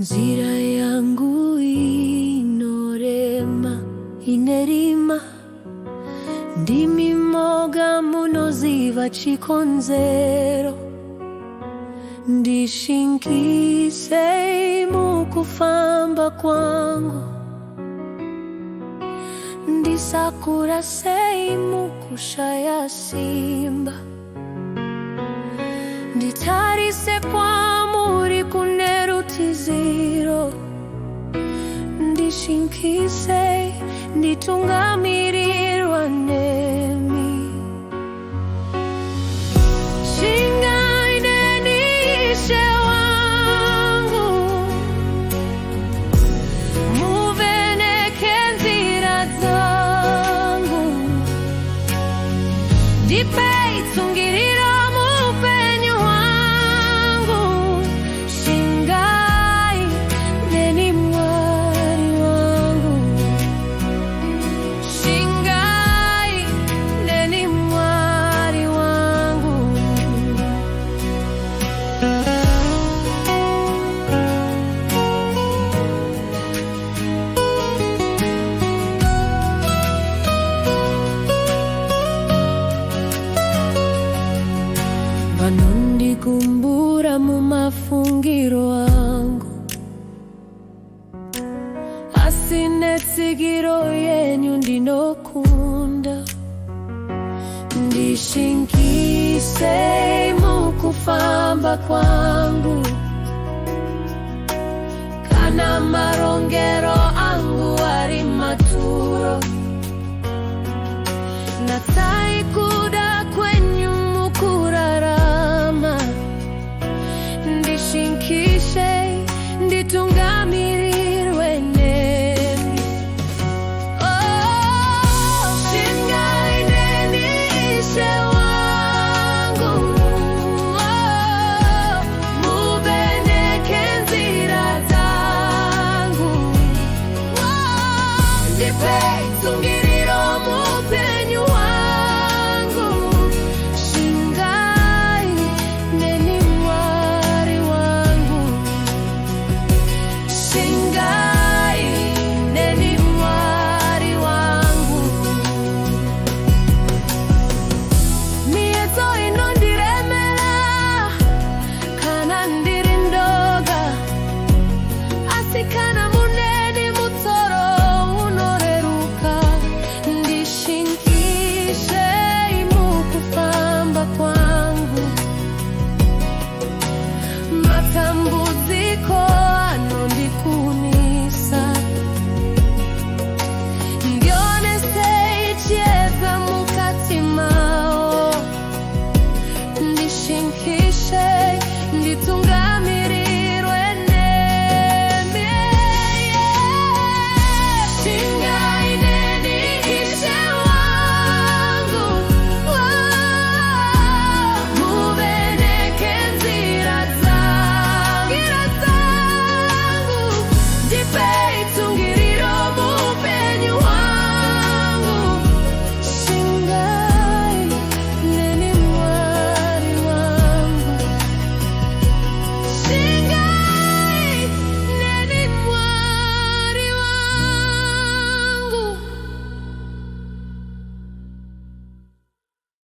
nzira yangu inorema inerima ndimi moga munoziva chikonzero ndishinkise mukufamba kwangu ndisakura sei mukushaya simba nditarise kwamuri kunerutiziro ndishinkise nditungamirirwa nemi shingaine nishe wangu muveneke nzira zangu ndipeitsungirira mupenyu wangu shingai neni mwari wangu shingai neni mwari wangu vanondikumbura mumafungiro angu asi netsigiro yenyu ndinokunda ndishinkise mukufamba kwangu kana marongero